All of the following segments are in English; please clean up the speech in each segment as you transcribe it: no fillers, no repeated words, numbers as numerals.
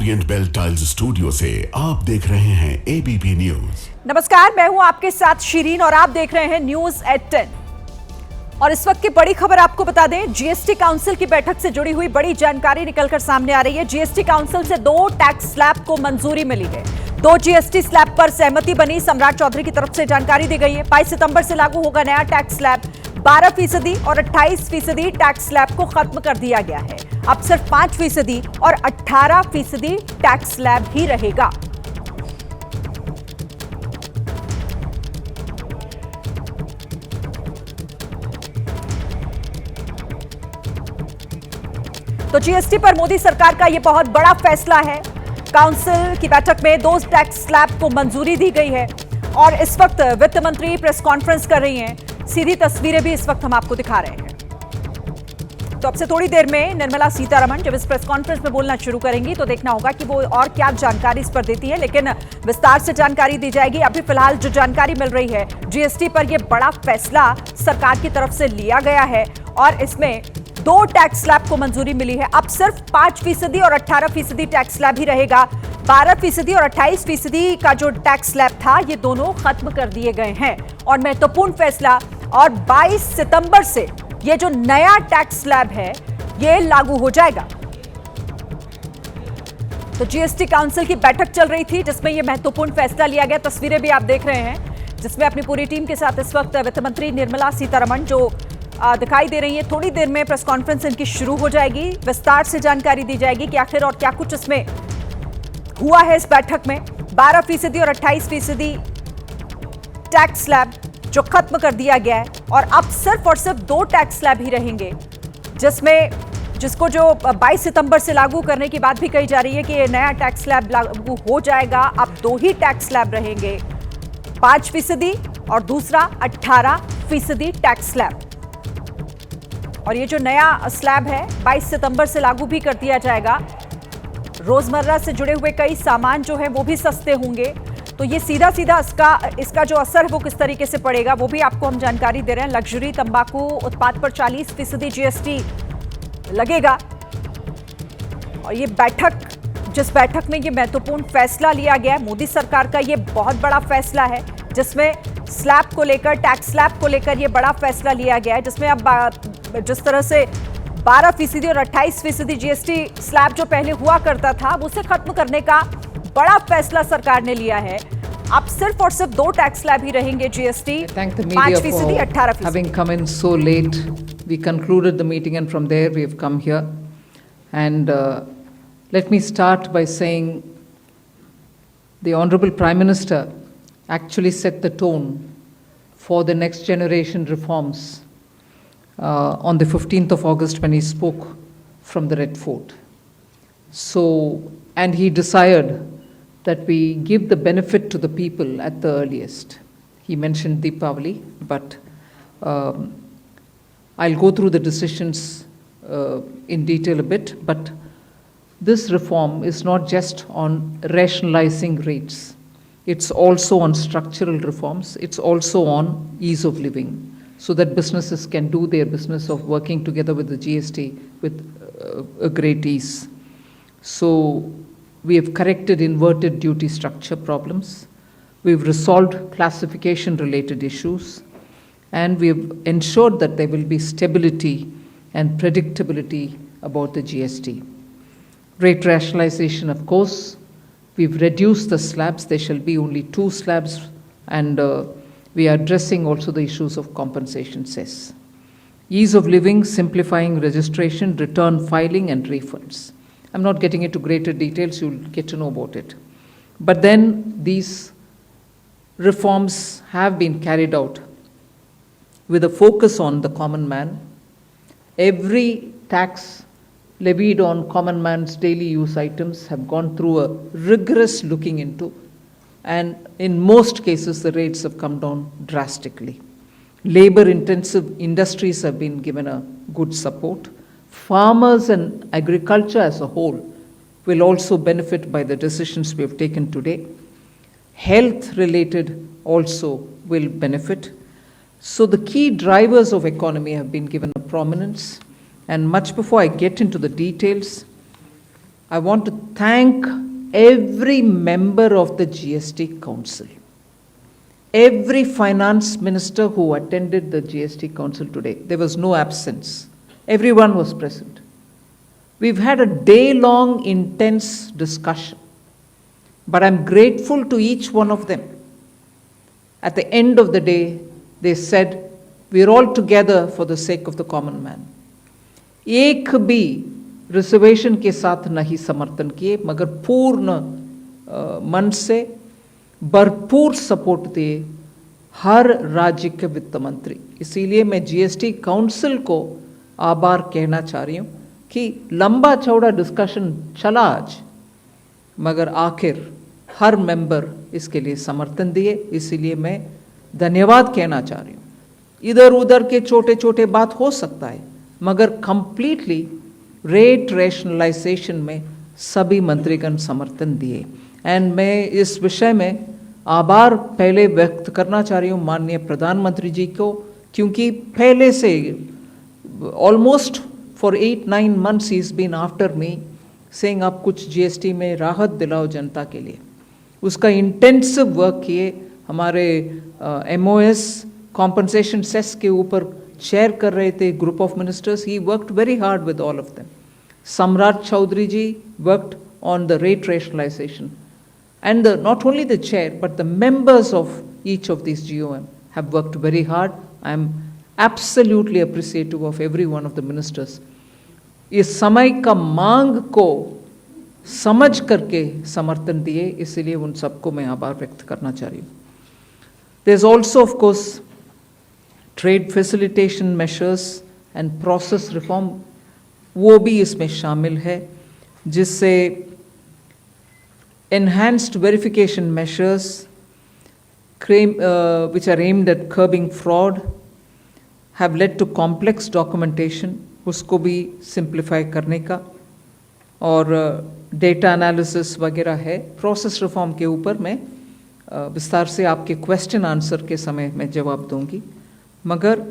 Orient bell tiles studio से आप देख रहे हैं एबीपी न्यूज। नमस्कार, मैं हूं आपके साथ शिरीन और आप देख रहे हैं न्यूज एट 10। और इस वक्त की बड़ी खबर आपको बता दें, जीएसटी काउंसिल की बैठक से जुड़ी हुई बड़ी जानकारी निकलकर सामने आ रही है। जीएसटी काउंसिल से 2 टैक्स स्लैब को मंजूरी मिली है। 2 जीएसटी स्लैब पर सहमति बनी। सम्राट चौधरी की तरफ से जानकारी दी गई है। 22 सितंबर से लागू होगा नया टैक्स स्लैब। 12% और 28% टैक्स स्लैब को खत्म कर दिया गया है। अब सिर्फ 5% और 18% टैक्स स्लैब ही रहेगा। तो जीएसटी पर मोदी सरकार का यह बहुत बड़ा फैसला है। काउंसिल की बैठक में 2 टैक्स स्लैब को मंजूरी दी गई है और इस वक्त वित्त मंत्री प्रेस कॉन्फ्रेंस कर रही हैं। सीधी तस्वीरें भी इस वक्त हम आपको दिखा रहे हैं। तो अब से थोड़ी देर में निर्मला सीतारमण जब इस प्रेस कॉन्फ्रेंस में बोलना शुरू करेंगी तो देखना होगा कि वो और क्या जानकारी इस पर देती है, लेकिन विस्तार से जानकारी दी जाएगी। अभी फिलहाल जो जानकारी मिल रही है, जीएसटी पर यह बड़ा फैसला सरकार की तरफ से लिया गया है और इसमें 2 टैक्स स्लैब को मंजूरी मिली है। अब सिर्फ 5% और 18% टैक्स स्लैब ही रहेगा। 12% और 28% का जो टैक्स स्लैब था, ये दोनों खत्म कर दिए गए हैं। और महत्वपूर्ण फैसला, और 22 सितंबर से ये जो नया टैक्स स्लैब है ये लागू हो जाएगा। तो जीएसटी काउंसिल की बैठक चल रही थी जिसमें यह महत्वपूर्ण फैसला लिया गया। तस्वीरें भी आप देख रहे हैं जिसमें अपनी पूरी टीम के साथ इस वक्त वित्त मंत्री निर्मला सीतारमण जो दिखाई दे रही है। थोड़ी देर में प्रेस कॉन्फ्रेंस इनकी शुरू हो जाएगी। विस्तार से जानकारी दी जाएगी कि आखिर और क्या कुछ इसमें हुआ है। इस बैठक में 12% और 28% टैक्स स्लैब जो खत्म कर दिया गया है और अब सिर्फ और सिर्फ 2 टैक्स स्लैब ही रहेंगे, जिसको जो 22 सितंबर से लागू करने की बात भी कही जा रही है कि ये नया टैक्स स्लैब लागू हो जाएगा। अब 2 ही टैक्स स्लैब रहेंगे, 5% और दूसरा 18% टैक्स स्लैब। और ये जो नया स्लैब है 22 सितंबर से लागू भी कर दिया जाएगा। रोजमर्रा से जुड़े हुए कई सामान जो है वो भी सस्ते होंगे। तो ये सीधा इसका जो असर है वो किस तरीके से पड़ेगा वो भी आपको हम जानकारी दे रहे हैं। लग्जरी तंबाकू उत्पाद पर 40% जीएसटी लगेगा। और ये जिस बैठक में ये महत्वपूर्ण फैसला लिया गया है, मोदी सरकार का ये बहुत बड़ा फैसला है जिसमें स्लैब को लेकर, टैक्स स्लैब को लेकर ये बड़ा फैसला लिया गया है, जिसमें अब जिस तरह से 12% और 28% जीएसटी स्लैब जो पहले हुआ करता था उसे खत्म करने का बड़ा फैसला सरकार ने लिया है। अब सिर्फ और सिर्फ 2 टैक्स स्लैब ही रहेंगे GST, 5% 18%। Having come in so late, we concluded the meeting and from there we have come here. And let me start by saying the Honorable Prime Minister actually set the tone for the next generation reforms on the 15th of August when he spoke from the Red Fort. And he desired that we give the benefit to the people at the earliest. He mentioned Deepavali, but I'll go through the decisions in detail a bit. But this reform is not just on rationalizing rates. It's also on structural reforms. It's also on ease of living, so that businesses can do their business of working together with the GST with a great ease. So we have corrected inverted duty structure problems. We've resolved classification related issues. And we have ensured that there will be stability and predictability about the GST. Rate rationalization, of course. We've reduced the slabs. There shall be only 2 slabs. And we are addressing also the issues of compensation cess. Ease of living, simplifying registration, return filing and refunds. I'm not getting into greater details, you'll get to know about it. But then these reforms have been carried out with a focus on the common man. Every tax levied on common man's daily use items have gone through a rigorous looking into, and in most cases the rates have come down drastically. Labor intensive industries have been given a good support. Farmers and agriculture as a whole will also benefit by the decisions we have taken today. Health related also will benefit. So the key drivers of economy have been given a prominence. And much before I get into the details, I want to thank every member of the GST Council, every finance minister who attended the GST Council today. There was no absence. Everyone was present. We've had a day-long intense discussion, but I'm grateful to each one of them. At the end of the day, they said, we're all together for the sake of the common man. एक भी reservation के साथ नहीं समर्थन किए, मगर पूर्ण मन से भरपूर सपोर्ट दिए हर राज्य के वित्त मंत्री। इसीलिए मैं जीएसटी काउंसिल को आभार कहना चाह रही हूँ कि लंबा चौड़ा डिस्कशन चला आज, मगर आखिर हर मेंबर इसके लिए समर्थन दिए, इसीलिए मैं धन्यवाद कहना चाह रही हूँ। इधर उधर के छोटे छोटे बात हो सकता है, मगर कंप्लीटली रेट रैशनलाइजेशन में सभी मंत्रीगण समर्थन दिए। एंड मैं इस विषय में आभार पहले व्यक्त करना चाह रही हूँ माननीय प्रधानमंत्री जी को, क्योंकि पहले से ऑलमोस्ट फॉर 8-9 months ही is been after me saying आप कुछ जीएसटी में राहत दिलाओ जनता के लिए। उसका इंटेंसिव वर्क किए। हमारे MOS कॉम्पनसेशन सेस के ऊपर चेयर कर रहे थे group of ministers, he worked very hard with all of them. Samrat Choudhary ji worked on the rate rationalization, and not only the chair but the members of each of these GOM have worked very hard. I am absolutely appreciative of every one of the ministers. इस समय का मांग को समझ करके समर्थन दिए, इसलिए उन सबको मैं आभार व्यक्त करना चाह रही हूँ। There's also of course trade facilitation measures and process reform, वो भी इसमें शामिल है, जिससे enhanced verification measures which are aimed at curbing fraud have led to complex documentation, उसको भी simplify करने का, और data analysis वगैरह है। process reform के ऊपर मैं विस्तार से आपके question answer के समय में जवाब दूंगी, मगर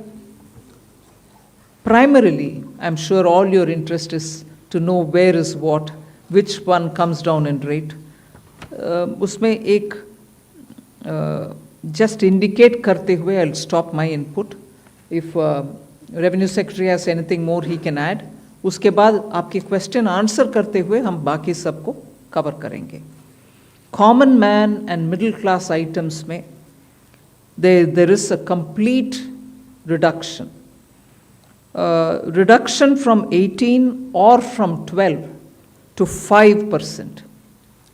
primarily I'm sure all your interest is to know where is what, which one comes down in rate. उसमें एक just indicate करते हुए I'll stop my input. If Revenue Secretary has anything more he can add. उसके बाद आपके question answer करते हुए हम बाकी सबको cover करेंगे। Common man and middle class items में there is a complete reduction. Reduction from 18 or from 12 to 5%.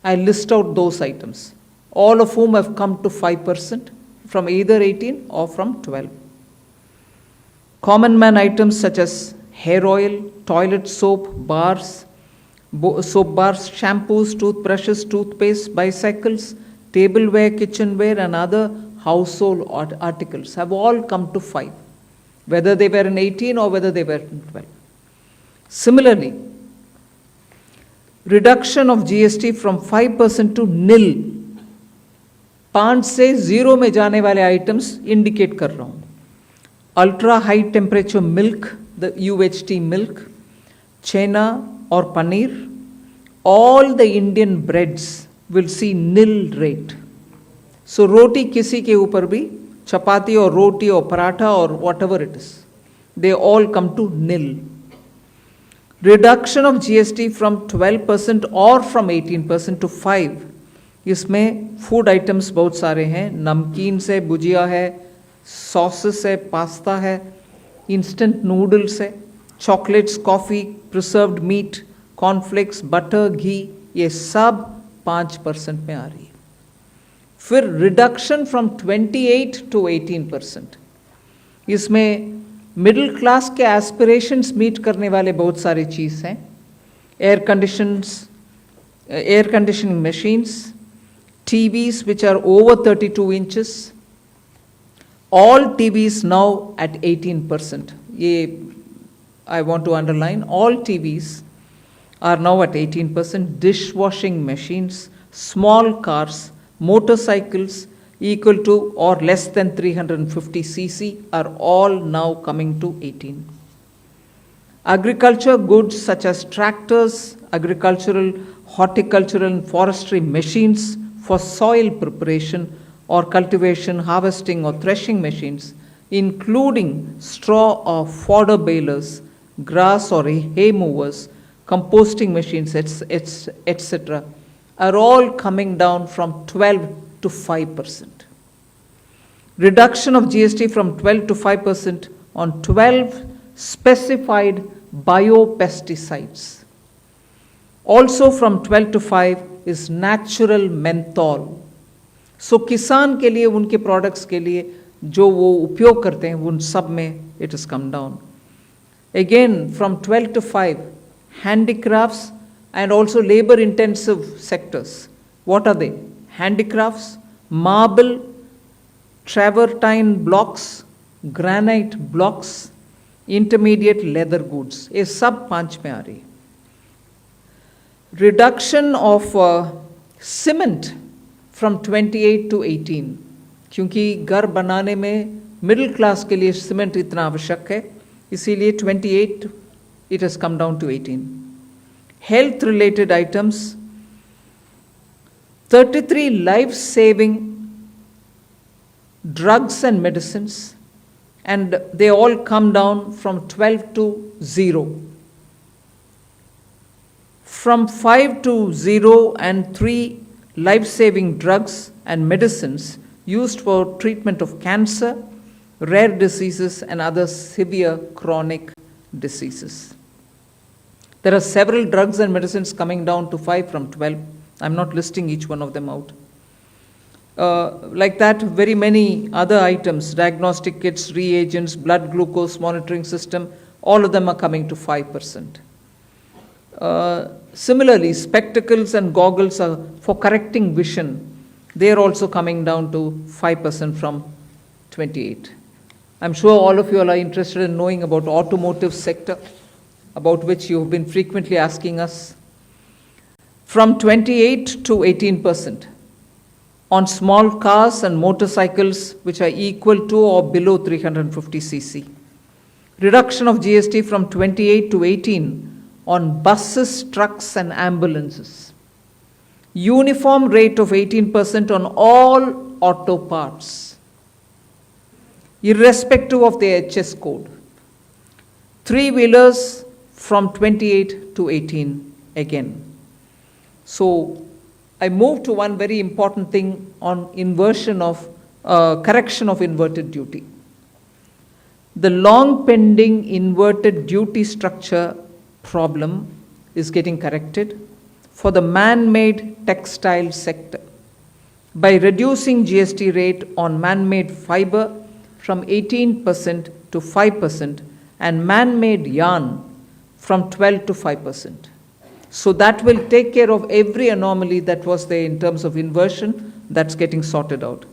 I list out those items, all of whom have come to 5% from either 18 or from 12. Common man items such as hair oil, toilet soap, bars, shampoos, toothbrushes, toothpaste, bicycles, tableware, kitchenware and other household articles have all come to 5, whether they were in 18 or whether they were in 12. Similarly, reduction of GST from 5% to nil, 5 से 0 में जाने वाले items indicate कर रहा हूँ। Ultra high temperature milk, the UHT milk, chhena और paneer, all the Indian breads will see nil rate. So रोटी किसी के ऊपर भी, चपाती और रोटी और पराठा और whatever it is, they all come to nil. Reduction of GST from 12% or from 18% to 5, इसमें food items बहुत सारे हैं, नमकीन से भुजिया है, सॉसेस है, पास्ता है, इंस्टेंट नूडल्स है, chocolates, coffee, preserved meat, cornflakes, butter, ghee, ये सब 5% में आ रही है। फिर रिडक्शन फ्रॉम 28 to 18%, इसमें मिडिल क्लास के एस्पिरेशंस मीट करने वाले बहुत सारे चीज़ हैं। Air conditioning machines, TVs which are over 32 inches, all TVs now at 18%. ये I want to underline, all TVs are now at 18%. Dishwashing machines, small cars, motorcycles equal to or less than 350 cc are all now coming to 18. Agriculture goods such as tractors, agricultural, horticultural and forestry machines for soil preparation or cultivation, harvesting or threshing machines, including straw or fodder balers, grass or hay movers, composting machines, etc., are all coming down from 12 to 5%. Reduction of GST from 12 to 5% on 12 specified biopesticides. Also from 12 to 5 is natural menthol. So किसान के लिए उनके products के लिए जो वो उपयोग करते हैं उन सब में it has come down. Again from 12 to 5 handicrafts and also labor intensive sectors. What are they? Handicrafts, marble, travertine blocks, granite blocks, intermediate leather goods. ये सब 5 में आ रही. Reduction of cement from 28 to 18. क्योंकि घर बनाने में मिडिल क्लास के लिए सीमेंट इतना आवश्यक है, इसीलिए 28 it has come down to 18. Health related items, 33 life saving drugs and medicines, and they all come down from 12 to 0. From 5 to 0 and 3 life-saving drugs and medicines used for treatment of cancer, rare diseases and other severe chronic diseases. There are several drugs and medicines coming down to 5 from 12. I'm not listing each one of them out. Like that, very many other items, diagnostic kits, reagents, blood glucose monitoring system, all of them are coming to 5%. Similarly, spectacles and goggles are for correcting vision. They are also coming down to 5% from 28. I'm sure all of you are interested in knowing about automotive sector, about which you have been frequently asking us. From 28 to 18% on small cars and motorcycles which are equal to or below 350 cc. Reduction of GST from 28 to 18 on buses, trucks and ambulances. Uniform rate of 18% on all auto parts, irrespective of the HS code. Three-wheelers from 28 to 18 again. So I move to one very important thing on inversion of correction of inverted duty. The long pending inverted duty structure problem is getting corrected for the man-made textile sector by reducing GST rate on man-made fiber from 18% to 5% and man-made yarn from 12 to 5%. So that will take care of every anomaly that was there in terms of inversion. That's getting sorted out.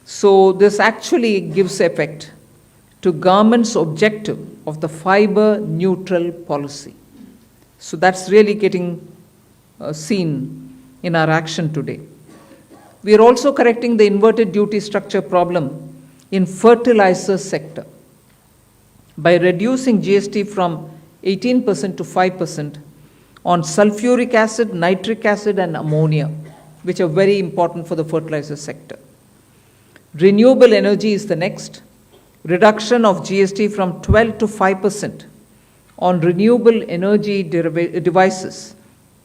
So this actually gives effect to government's objective of the fiber neutral policy. So that's really getting seen in our action today. We are also correcting the inverted duty structure problem in fertilizer sector by reducing GST from 18% to 5% on sulfuric acid, nitric acid and ammonia, which are very important for the fertilizer sector. Renewable energy is the next. Reduction of GST from 12 to 5% on renewable energy devices,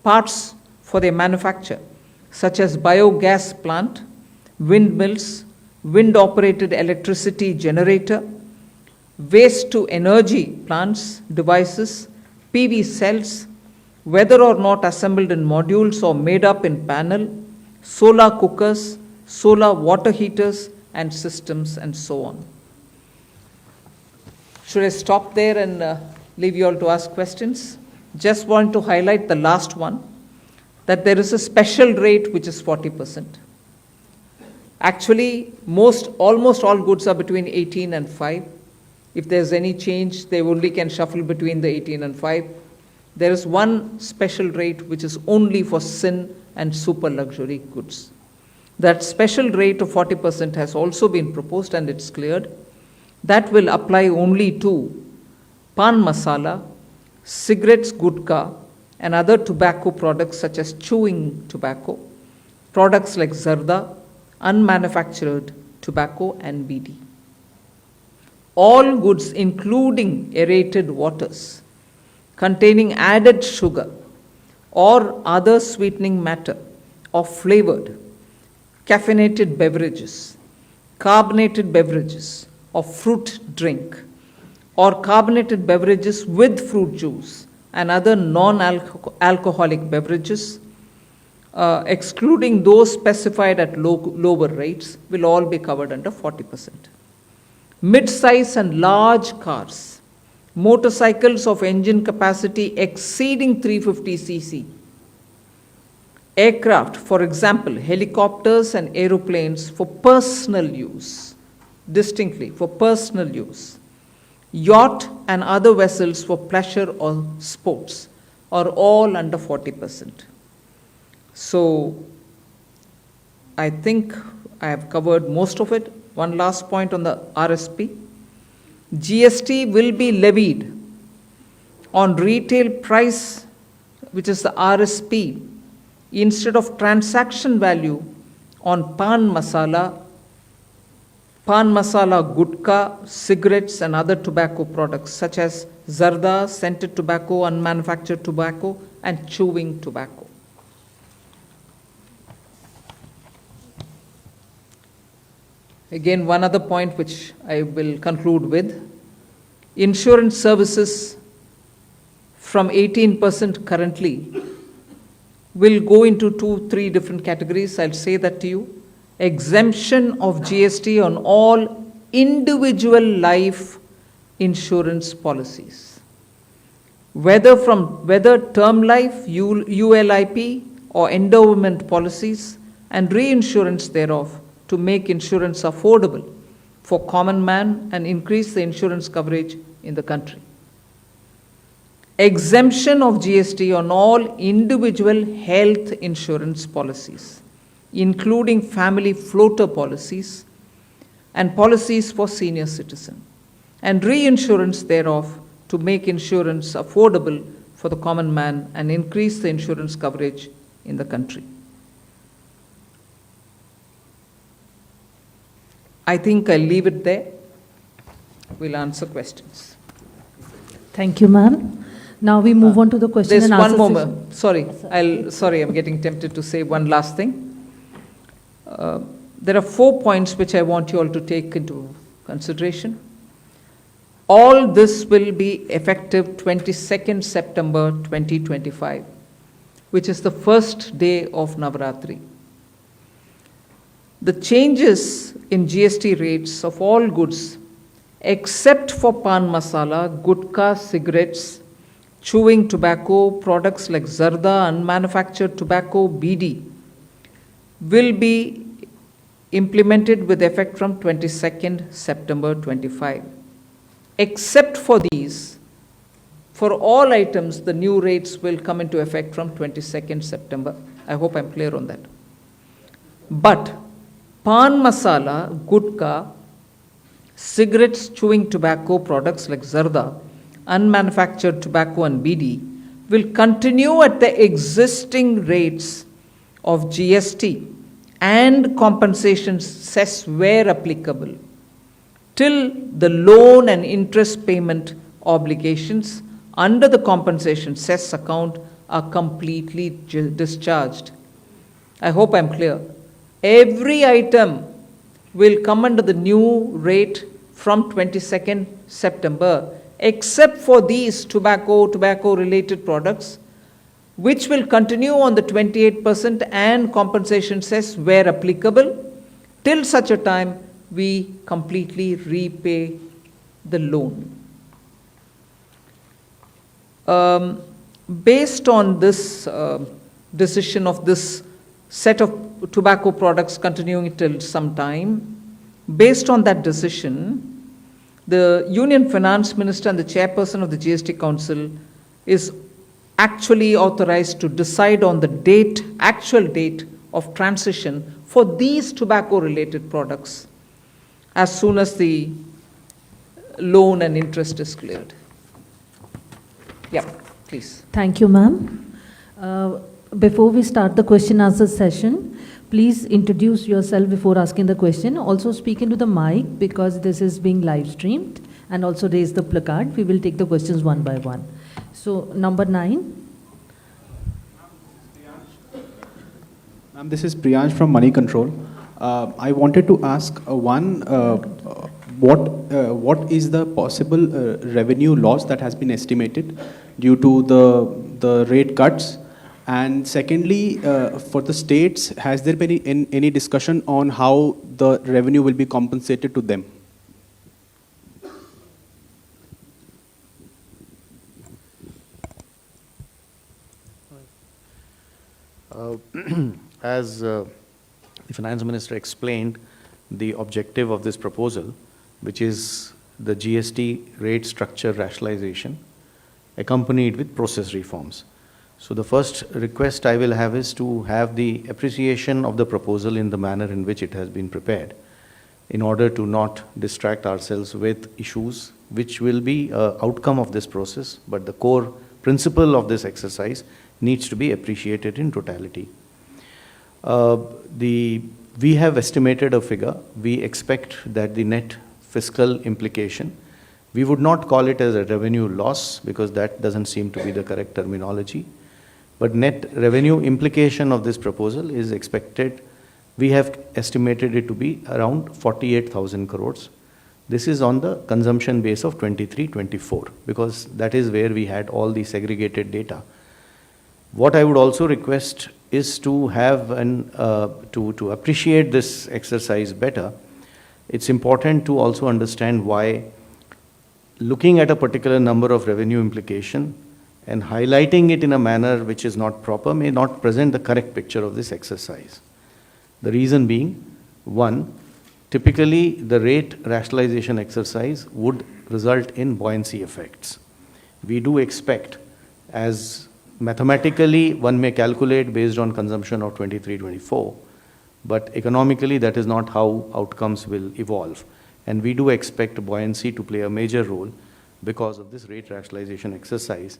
parts for their manufacture, such as biogas plant, windmills, wind-operated electricity generator, waste-to-energy plants, devices, PV cells, whether or not assembled in modules or made up in panel, solar cookers, solar water heaters and systems and so on. Should I stop there and leave you all to ask questions? Just want to highlight the last one, that there is a special rate which is 40%. Actually, almost all goods are between 18 and 5. If there's any change, they only can shuffle between the 18 and 5. There is one special rate which is only for sin and super luxury goods. That special rate of 40% has also been proposed and it's cleared. That will apply only to pan masala, cigarettes, gutka, and other tobacco products such as chewing tobacco, products like zarda, unmanufactured tobacco, and BD. All goods, including aerated waters, containing added sugar or other sweetening matter or flavored, caffeinated beverages, carbonated beverages or fruit drink, or carbonated beverages with fruit juice and other non-alcoholic beverages, excluding those specified at lower rates, will all be covered under 40%. Mid-size and large cars, motorcycles of engine capacity exceeding 350 cc, aircraft, for example, helicopters and aeroplanes for personal use, distinctly for personal use, yacht and other vessels for pleasure or sports are all under 40%. So I think I have covered most of it. One last point on the RSP. GST will be levied on retail price, which is the RSP, instead of transaction value on pan masala, gutka, cigarettes, and other tobacco products such as zarda, scented tobacco, unmanufactured tobacco, and chewing tobacco. Again, one other point which I will conclude with. Insurance services from 18% currently will go into 2-3 different categories. I'll say that to you. Exemption of GST on all individual life insurance policies, whether term life, ULIP, or endowment policies, and reinsurance thereof, to make insurance affordable for common man and increase the insurance coverage in the country. Exemption of GST on all individual health insurance policies, including family floater policies and policies for senior citizen, and reinsurance thereof to make insurance affordable for the common man and increase the insurance coverage in the country. I think I'll leave it there. We'll answer questions. Thank you, ma'am. Now we move on to the question There's and answer one more. session. Sorry, I'm getting tempted to say one last thing. There are 4 points which I want you all to take into consideration. All this will be effective 22nd September 2025, which is the first day of Navaratri. The changes in GST rates of all goods except for pan masala, gutka, cigarettes, chewing tobacco, products like zarda, unmanufactured tobacco, BD, will be implemented with effect from 22nd September 25. Except for these, for all items, the new rates will come into effect from 22nd September. I hope I'm clear on that. But pan masala, gutka, cigarettes, chewing tobacco, products like zarda, unmanufactured tobacco, and BD will continue at the existing rates of GST and compensation cess where applicable, till the loan and interest payment obligations under the compensation cess account are completely discharged. I hope I'm clear. Every item will come under the new rate from 22nd September, except for these tobacco-related products, which will continue on the 28% and compensation cess where applicable, till such a time we completely repay the loan. Based on this decision of this set of tobacco products continuing till some time, based on that decision, the Union Finance Minister and the Chairperson of the GST Council is actually authorized to decide on the actual date of transition for these tobacco-related products as soon as the loan and interest is cleared. Yeah, please. Thank you, ma'am. Before we start the question answer session, please introduce yourself before asking the question. Also speak into the mic because this is being live streamed, and also raise the placard. We will take the questions one by one. So number 9. Ma'am, this is Priyansh from Money Control. I wanted to ask what is the possible revenue loss that has been estimated due to the rate cuts? And secondly, for the states, has there been any discussion on how the revenue will be compensated to them? As the Finance Minister explained, the objective of this proposal, which is the GST rate structure rationalization, accompanied with process reforms. So the first request I will have is to have the appreciation of the proposal in the manner in which it has been prepared, in order to not distract ourselves with issues which will be an outcome of this process, but the core principle of this exercise needs to be appreciated in totality. We have estimated a figure. We expect that the net fiscal implication, we would not call it as a revenue loss because that doesn't seem to be the correct terminology, but net revenue implication of this proposal is expected, we have estimated it to be around 48,000 crores. This is on the consumption base of 23-24 because that is where we had all the segregated data. What I would also request is to have to appreciate this exercise better. It's important to also understand why looking at a particular number of revenue implication and highlighting it in a manner which is not proper may not present the correct picture of this exercise. The reason being, one, typically the rate rationalization exercise would result in buoyancy effects. We do expect, as mathematically one may calculate based on consumption of 23-24, but economically that is not how outcomes will evolve. And we do expect buoyancy to play a major role because of this rate rationalization exercise.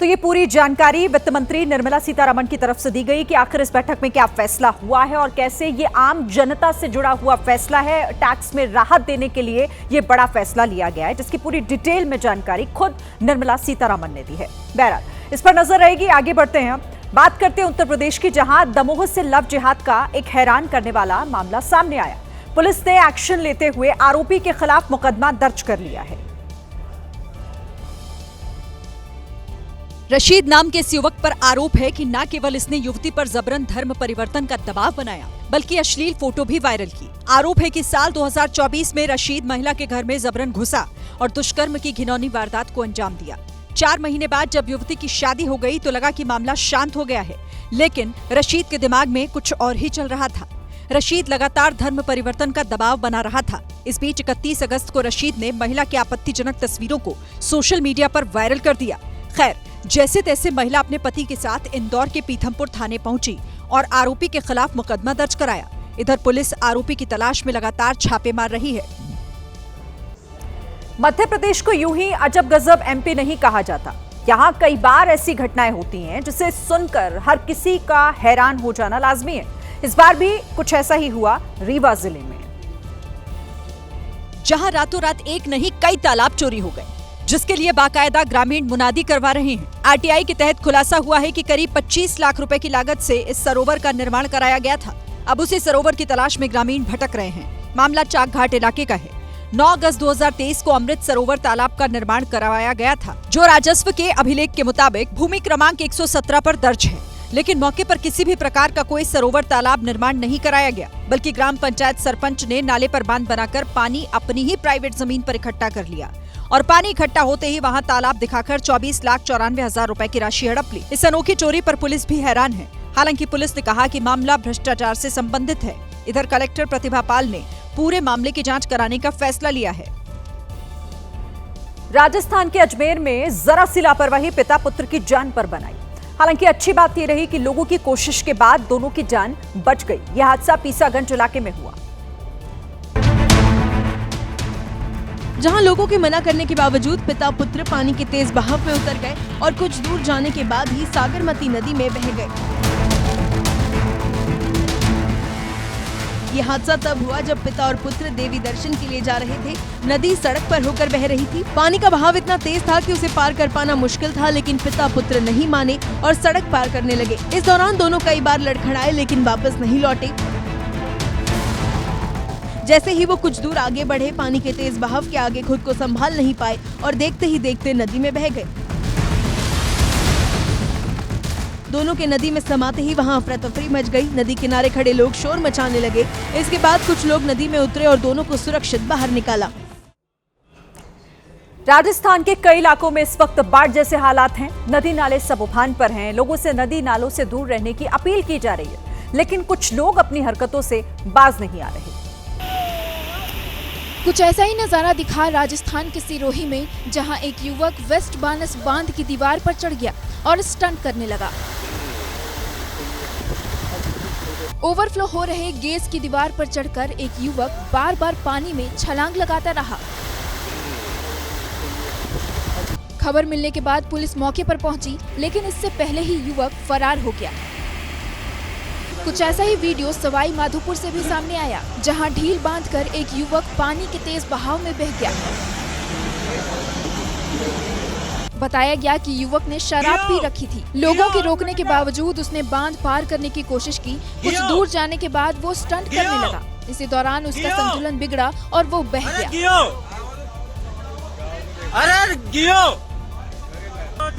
तो ये पूरी जानकारी वित्त मंत्री निर्मला सीतारमण की तरफ से दी गई कि आखिर इस बैठक में क्या फैसला हुआ है और कैसे ये आम जनता से जुड़ा हुआ फैसला है। टैक्स में राहत देने के लिए ये बड़ा फैसला लिया गया है, जिसकी पूरी डिटेल में जानकारी खुद निर्मला सीतारमण ने दी है। बहरहाल इस पर नजर रहेगी। आगे बढ़ते हैं, बात करते हैं उत्तर प्रदेश की, जहां दमोह से लव जिहाद का एक हैरान करने वाला मामला सामने आया। पुलिस ने एक्शन लेते हुए आरोपी के खिलाफ मुकदमा दर्ज कर लिया है। रशीद नाम के इस युवक पर आरोप है कि न केवल इसने युवती पर जबरन धर्म परिवर्तन का दबाव बनाया, बल्कि अश्लील फोटो भी वायरल की। आरोप है कि साल 2024 में रशीद महिला के घर में जबरन घुसा और दुष्कर्म की घिनौनी वारदात को अंजाम दिया। 4 महीने बाद जब युवती की शादी हो गई तो लगा कि मामला शांत हो गया है, लेकिन रशीद के दिमाग में कुछ और ही चल रहा था। रशीद लगातार धर्म परिवर्तन का दबाव बना रहा था। इस बीच 31 अगस्त को रशीद ने महिला की आपत्तिजनक तस्वीरों को सोशल मीडिया पर वायरल कर दिया। खैर, जैसे तैसे महिला अपने पति के साथ इंदौर के पीथमपुर थाने पहुंची और आरोपी के खिलाफ मुकदमा दर्ज कराया। इधर पुलिस आरोपी की तलाश में लगातार छापे मार रही है। मध्य प्रदेश को यूं ही अजब गजब एमपी नहीं कहा जाता। यहाँ कई बार ऐसी घटनाएं होती हैं जिसे सुनकर हर किसी का हैरान हो जाना लाजमी है। इस बार भी कुछ ऐसा ही हुआ रीवा जिले में, जहां रातों रात एक नहीं कई तालाब चोरी हो गए, जिसके लिए बाकायदा ग्रामीण मुनादी करवा रहे हैं। आरटीआई के तहत खुलासा हुआ है कि करीब 25 लाख रुपए की लागत से इस सरोवर का निर्माण कराया गया था। अब उसी सरोवर की तलाश में ग्रामीण भटक रहे हैं। मामला चाकघाट इलाके का है। 9 अगस्त 2023 को अमृत सरोवर तालाब का निर्माण करवाया गया था, जो राजस्व के अभिलेख के मुताबिक भूमि क्रमांक 117 पर दर्ज है। लेकिन मौके पर किसी भी प्रकार का कोई सरोवर तालाब निर्माण नहीं कराया गया, बल्कि ग्राम पंचायत सरपंच ने नाले पर बांध बनाकर पानी अपनी ही प्राइवेट जमीन पर इकट्ठा कर लिया और पानी इकट्ठा होते ही वहां तालाब दिखाकर 24,94,000 रुपए की राशि हड़प ली। इस अनोखी चोरी पर पुलिस भी हैरान है। हालांकि पुलिस ने कहा कि मामला भ्रष्टाचार से संबंधित है। इधर कलेक्टर प्रतिभा पाल ने पूरे मामले की जांच कराने का फैसला लिया है। राजस्थान के अजमेर में जरा सी लापरवाही पिता पुत्र की जान पर बनाई। हालांकि अच्छी बात यह रही कि लोगों की कोशिश के बाद दोनों की जान बच गई। यह हादसा पीसागंज इलाके में हुआ। जहां लोगों के मना करने के बावजूद पिता पुत्र पानी के तेज बहाव में उतर गए और कुछ दूर जाने के बाद ही साबरमती नदी में बह गए। ये हादसा तब हुआ जब पिता और पुत्र देवी दर्शन के लिए जा रहे थे। नदी सड़क पर होकर बह रही थी। पानी का बहाव इतना तेज था कि उसे पार कर पाना मुश्किल था, लेकिन पिता पुत्र नहीं माने और सड़क पार करने लगे। इस दौरान दोनों कई बार लड़खड़ाए लेकिन वापस नहीं लौटे। जैसे ही वो कुछ दूर आगे बढ़े, पानी के तेज बहाव के आगे खुद को संभाल नहीं पाए और देखते ही देखते नदी में बह गए। दोनों के नदी में समाते ही वहां अफरा तफरी मच गई। नदी किनारे खड़े लोग शोर मचाने लगे। इसके बाद कुछ लोग नदी में उतरे और दोनों को सुरक्षित बाहर निकाला। राजस्थान के कई इलाकों में इस वक्त बाढ़ जैसे हालात हैं। नदी नाले सब उफान पर हैं। लोगों से नदी नालों से दूर रहने की अपील की जा रही है, लेकिन कुछ लोग अपनी हरकतों से बाज नहीं आ रहे। कुछ ऐसा ही नजारा दिखा राजस्थान के सिरोही में, जहां एक युवक वेस्ट बानस बांध की दीवार पर चढ़ गया और स्टंट करने लगा। ओवरफ्लो हो रहे गेज की दीवार पर चढ़कर एक युवक बार बार पानी में छलांग लगाता रहा। खबर मिलने के बाद पुलिस मौके पर पहुंची, लेकिन इससे पहले ही युवक फरार हो गया। कुछ ऐसा ही वीडियो सवाई माधोपुर से भी सामने आया, जहां ढील बांधकर एक युवक पानी के तेज बहाव में बह गया। बताया गया कि युवक ने शराब पी रखी थी। लोगों के रोकने के बावजूद उसने बांध पार करने की कोशिश की। कुछ दूर जाने के बाद वो स्टंट करने लगा। इसी दौरान उसका संतुलन बिगड़ा और वो बह गया।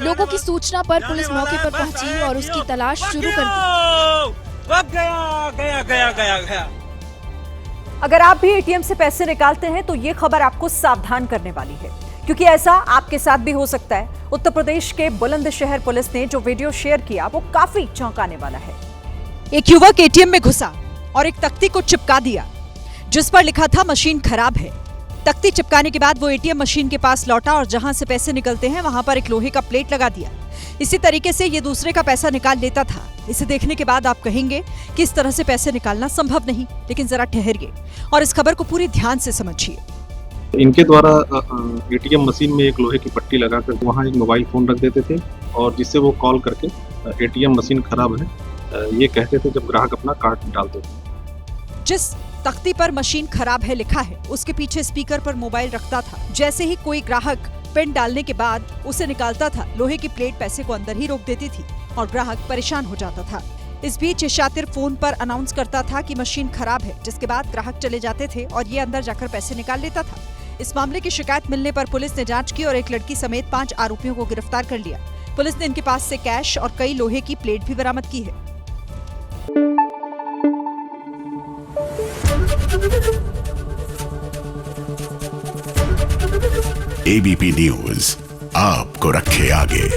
लोगों की सूचना पर पुलिस मौके पर पहुंची और उसकी तलाश शुरू कर दी। गया। अगर आप भी एटीएम से पैसे निकालते हैं तो ये खबर आपको सावधान करने वाली है, क्योंकि ऐसा आपके साथ भी हो सकता है। उत्तर प्रदेश के बुलंदशहर पुलिस ने जो वीडियो शेयर किया वो काफी चौंकाने वाला है। एक युवक एटीएम में घुसा और एक तख्ती को चिपका दिया, जिस पर लिखा था मशीन खराब है। तख्ती चिपकाने के बाद वो एटीएम मशीन के पास लौटा और जहां से पैसे निकलते हैं वहां पर एक लोहे का प्लेट लगा दिया। इसी तरीके से ये दूसरे का पैसा निकाल लेता था। इसे देखने के बाद आप कहेंगे कि इस तरह से पैसे निकालना संभव नहीं, लेकिन जरा ठहरिए और इस खबर को पूरी ध्यान से समझिए। इनके द्वारा एटीएम मशीन में एक लोहे की पट्टी लगाकर वहां एक मोबाइल फोन रख देते थे और जिससे वो कॉल करके एटीएम मशीन खराब है ये कहते थे जब ग्राहक अपना कार्ड डालते थे। जिस तख्ती पर मशीन खराब है लिखा है, उसके पीछे स्पीकर पर मोबाइल रखता था। जैसे ही कोई ग्राहक पिन डालने के बाद उसे निकालता था, लोहे की प्लेट पैसे को अंदर ही रोक देती थी और ग्राहक परेशान हो जाता था। इस बीच ये शातिर फोन पर अनाउंस करता था कि मशीन खराब है, जिसके बाद ग्राहक चले जाते थे और ये अंदर जाकर पैसे निकाल लेता था। इस मामले की शिकायत मिलने पर पुलिस ने जांच की और एक लड़की समेत 5 आरोपियों को गिरफ्तार कर लिया। पुलिस ने इनके पास से कैश और कई लोहे की प्लेट भी बरामद की है। एबीपी न्यूज आपको रखे आगे।